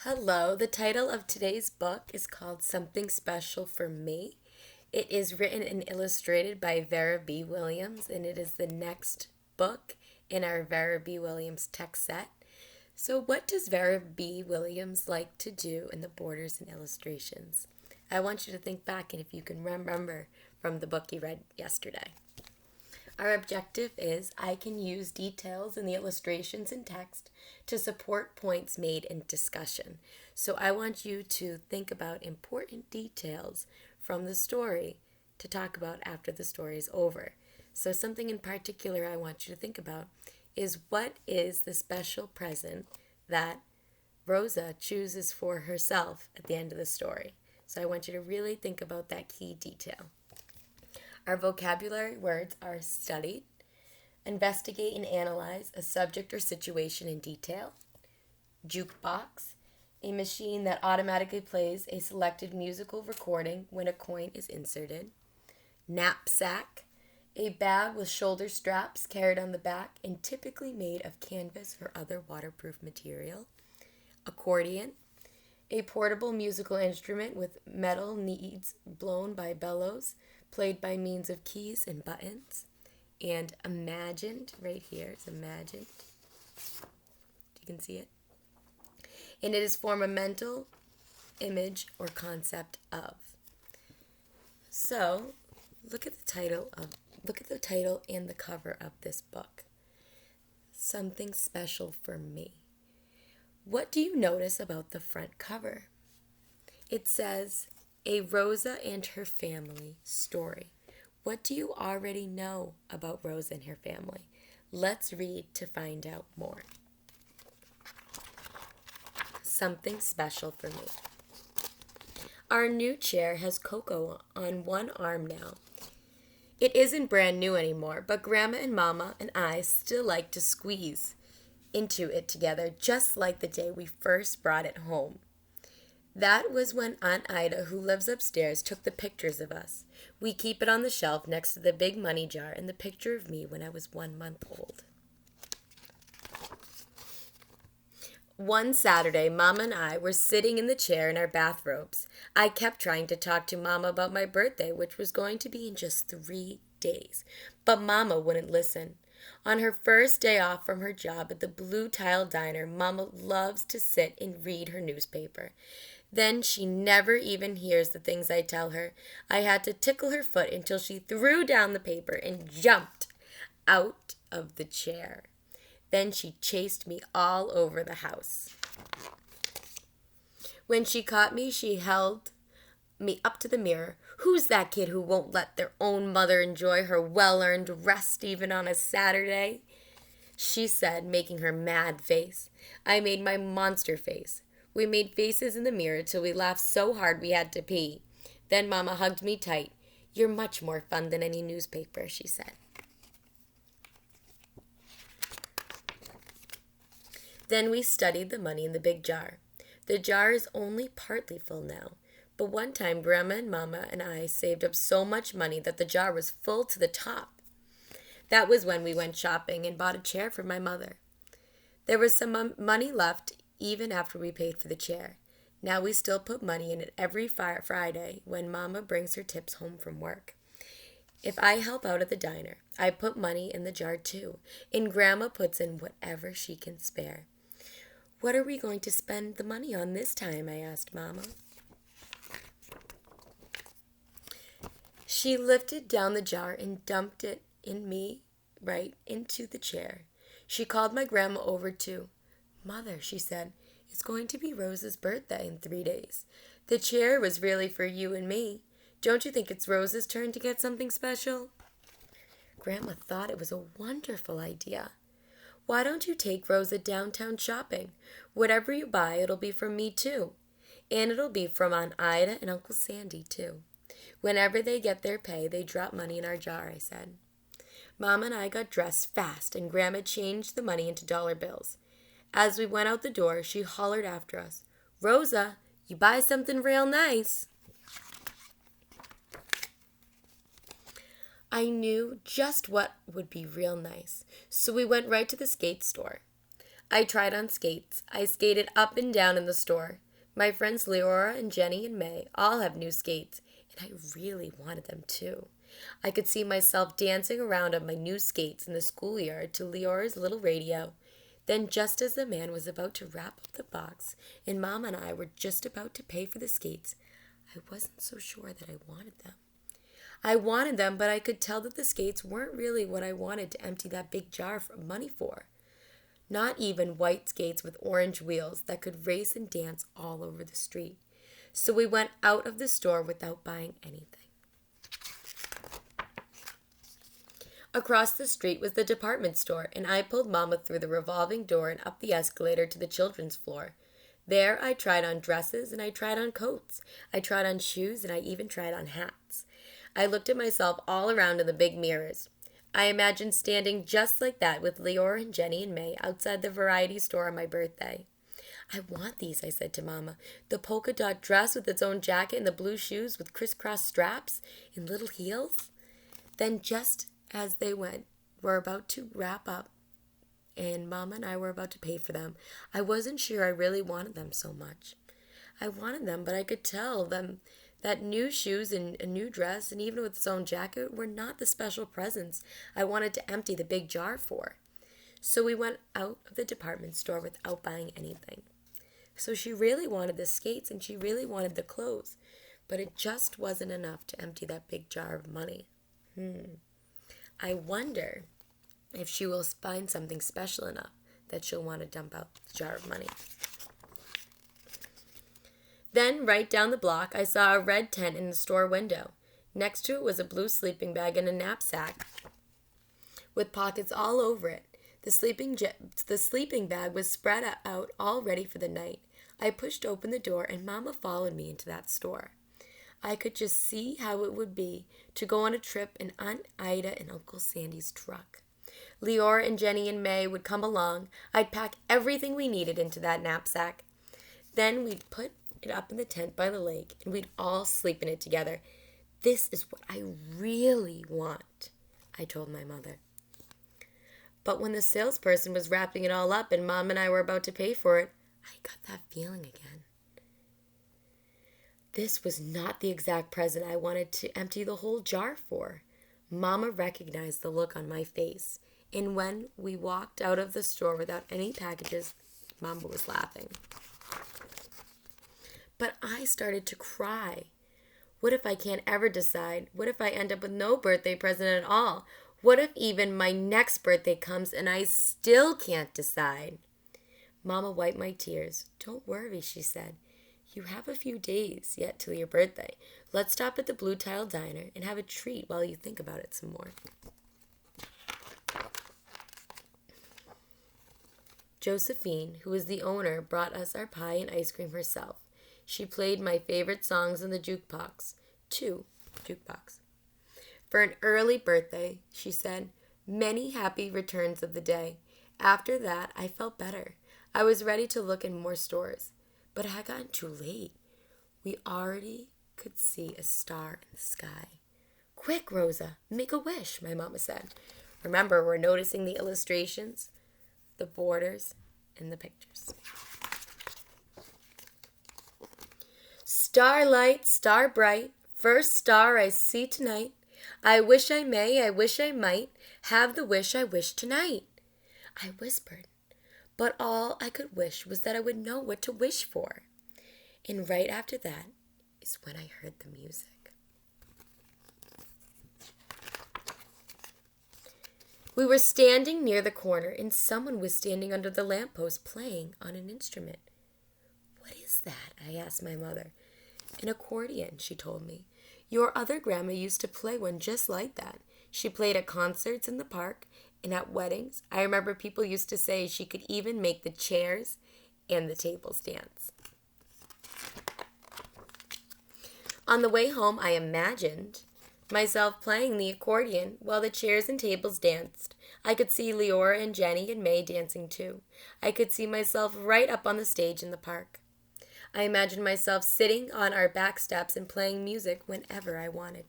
Hello, the title of today's book is called Something Special for Me. It is written and illustrated by Vera B. Williams, and it is the next book in our Vera B. Williams text set. So, what does Vera B. Williams like to do in the borders and illustrations? I want you to think back and if you can remember from the book you read yesterday. Our objective is I can use details in the illustrations and text to support points made in discussion. So I want you to think about important details from the story to talk about after the story is over. So something in particular I want you to think about is what is the special present that Rosa chooses for herself at the end of the story. So I want you to really think about that key detail. Our vocabulary words are studied, investigate and analyze a subject or situation in detail, jukebox, a machine that automatically plays a selected musical recording when a coin is inserted, knapsack, a bag with shoulder straps carried on the back and typically made of canvas or other waterproof material, accordion, a portable musical instrument with metal needs blown by bellows, played by means of keys and buttons, and imagined, right here is imagined. You can see it. And it is form a mental image or concept of. So, look at the title and the cover of this book. Something Special for Me. What do you notice about the front cover? It says, A Rosa and Her Family Story. What do you already know about Rosa and her family? Let's read to find out more. Something Special for Me. Our new chair has Coco on one arm now. It isn't brand new anymore, but Grandma and Mama and I still like to squeeze into it together, just like the day we first brought it home. That was when Aunt Ida, who lives upstairs, took the pictures of us. We keep it on the shelf next to the big money jar and the picture of me when I was 1 month old. One Saturday, Mama and I were sitting in the chair in our bathrobes. I kept trying to talk to Mama about my birthday, which was going to be in just 3 days. But Mama wouldn't listen. On her first day off from her job at the Blue Tile Diner, Mama loves to sit and read her newspaper. Then she never even hears the things I tell her. I had to tickle her foot until she threw down the paper and jumped out of the chair. Then she chased me all over the house. When she caught me, she held me up to the mirror. Who's that kid who won't let their own mother enjoy her well-earned rest even on a Saturday? She said, making her mad face. I made my monster face. We made faces in the mirror till we laughed so hard we had to pee. Then Mama hugged me tight. You're much more fun than any newspaper, she said. Then we studied the money in the big jar. The jar is only partly full now. But one time Grandma and Mama and I saved up so much money that the jar was full to the top. That was when we went shopping and bought a chair for my mother. There was some money left even after we paid for the chair. Now we still put money in it every Friday when Mama brings her tips home from work. If I help out at the diner, I put money in the jar too, and Grandma puts in whatever she can spare. What are we going to spend the money on this time? I asked Mama. She lifted down the jar and dumped it in me right into the chair. She called my grandma over too. Mother, she said, it's going to be Rosa's birthday in 3 days. The chair was really for you and me. Don't you think it's Rosa's turn to get something special? Grandma thought it was a wonderful idea. Why don't you take Rosa downtown shopping? Whatever you buy, it'll be from me too. And it'll be from Aunt Ida and Uncle Sandy too. Whenever they get their pay, they drop money in our jar, I said. Mama and I got dressed fast, and Grandma changed the money into dollar bills. As we went out the door, she hollered after us, Rosa, you buy something real nice. I knew just what would be real nice, so we went right to the skate store. I tried on skates. I skated up and down in the store. My friends Leora and Jenny and May all have new skates, and I really wanted them too. I could see myself dancing around on my new skates in the schoolyard to Leora's little radio. Then, just as the man was about to wrap up the box and Mom and I were just about to pay for the skates, I wasn't so sure that I wanted them. I wanted them, but I could tell that the skates weren't really what I wanted to empty that big jar of money for. Not even white skates with orange wheels that could race and dance all over the street. So we went out of the store without buying anything. Across the street was the department store, and I pulled Mama through the revolving door and up the escalator to the children's floor. There I tried on dresses and I tried on coats. I tried on shoes and I even tried on hats. I looked at myself all around in the big mirrors. I imagined standing just like that with Leora and Jenny and May outside the variety store on my birthday. I want these, I said to Mama. The polka dot dress with its own jacket and the blue shoes with crisscross straps and little heels. Then just as they were about to wrap up and Mama and I were about to pay for them, I wasn't sure I really wanted them so much. I wanted them, but I could tell them that new shoes and a new dress and even with its own jacket were not the special presents I wanted to empty the big jar for. So we went out of the department store without buying anything. So she really wanted the skates and she really wanted the clothes, but it just wasn't enough to empty that big jar of money. I wonder if she will find something special enough that she'll want to dump out the jar of money. Then, right down the block, I saw a red tent in the store window. Next to it was a blue sleeping bag and a knapsack with pockets all over it. The sleeping bag was spread out all ready for the night. I pushed open the door and Mama followed me into that store. I could just see how it would be to go on a trip in Aunt Ida and Uncle Sandy's truck. Leora and Jenny and May would come along. I'd pack everything we needed into that knapsack. Then we'd put it up in the tent by the lake, and we'd all sleep in it together. This is what I really want, I told my mother. But when the salesperson was wrapping it all up and Mom and I were about to pay for it, I got that feeling again. This was not the exact present I wanted to empty the whole jar for. Mama recognized the look on my face, and when we walked out of the store without any packages, Mama was laughing. But I started to cry. What if I can't ever decide? What if I end up with no birthday present at all? What if even my next birthday comes and I still can't decide? Mama wiped my tears. Don't worry, she said. You have a few days yet till your birthday. Let's stop at the Blue Tile Diner and have a treat while you think about it some more. Josephine, who was the owner, brought us our pie and ice cream herself. She played my favorite songs in the jukebox. 2 jukebox. For an early birthday, she said, many happy returns of the day. After that, I felt better. I was ready to look in more stores. But it had gotten too late. We already could see a star in the sky. Quick, Rosa, make a wish, my mama said. Remember, we're noticing the illustrations, the borders, and the pictures. Starlight, star bright, first star I see tonight. I wish I may, I wish I might, have the wish I wish tonight. I whispered, but all I could wish was that I would know what to wish for. And right after that is when I heard the music. We were standing near the corner, and someone was standing under the lamppost playing on an instrument. What is that? I asked my mother. An accordion, she told me. Your other grandma used to play one just like that. She played at concerts in the park and at weddings. I remember people used to say she could even make the chairs and the tables dance. On the way home, I imagined myself playing the accordion while the chairs and tables danced. I could see Leora and Jenny and May dancing too. I could see myself right up on the stage in the park. I imagined myself sitting on our back steps and playing music whenever I wanted.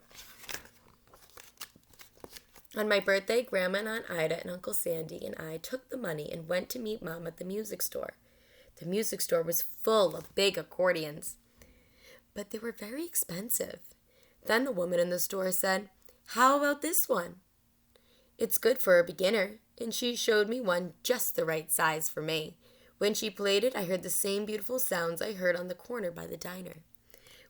On my birthday, Grandma and Aunt Ida and Uncle Sandy and I took the money and went to meet Mom at the music store. The music store was full of big accordions, but they were very expensive. Then the woman in the store said, "How about this one? It's good for a beginner," and she showed me one just the right size for me. When she played it, I heard the same beautiful sounds I heard on the corner by the diner.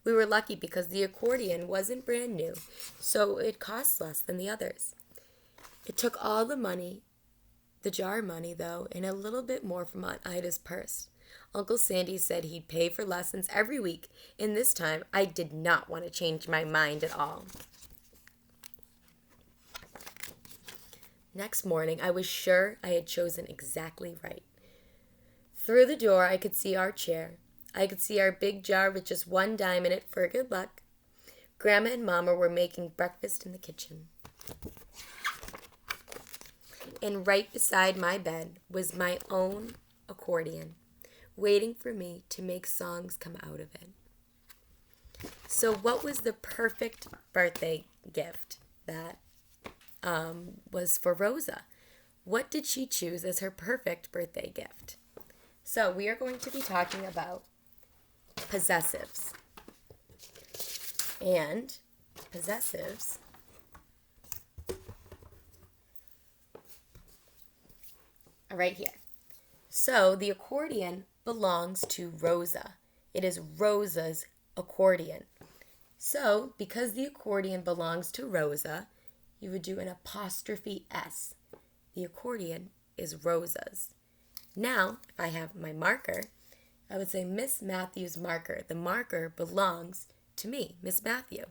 We were lucky because the accordion wasn't brand new, so it cost less than the others. It took all the money, the jar money though, and a little bit more from Aunt Ida's purse. Uncle Sandy said he'd pay for lessons every week, and this time I did not want to change my mind at all. Next morning, I was sure I had chosen exactly right. Through the door, I could see our chair. I could see our big jar with just one dime in it for good luck. Grandma and Mama were making breakfast in the kitchen. And right beside my bed was my own accordion, waiting for me to make songs come out of it. So what was the perfect birthday gift that was for Rosa? What did she choose as her perfect birthday gift? So we are going to be talking about possessives. And possessives are right here. So the accordion belongs to Rosa. It is Rosa's accordion. So because the accordion belongs to Rosa, you would do an apostrophe S. The accordion is Rosa's. Now, if I have my marker, I would say Miss Matthews' marker. The marker belongs to me, Miss Matthew.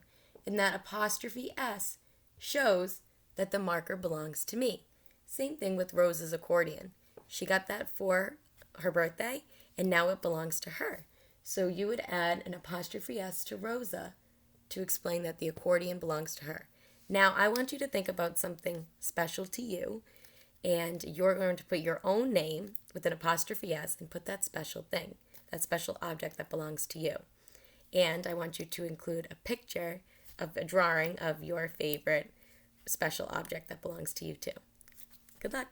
And that apostrophe S shows that the marker belongs to me. Same thing with Rosa's accordion. She got that for her birthday, and now it belongs to her. So you would add an apostrophe S to Rosa to explain that the accordion belongs to her. Now, I want you to think about something special to you, and you're going to put your own name with an apostrophe S and put that special thing, that special object that belongs to you. And I want you to include a picture of a drawing of your favorite special object that belongs to you too. Good luck.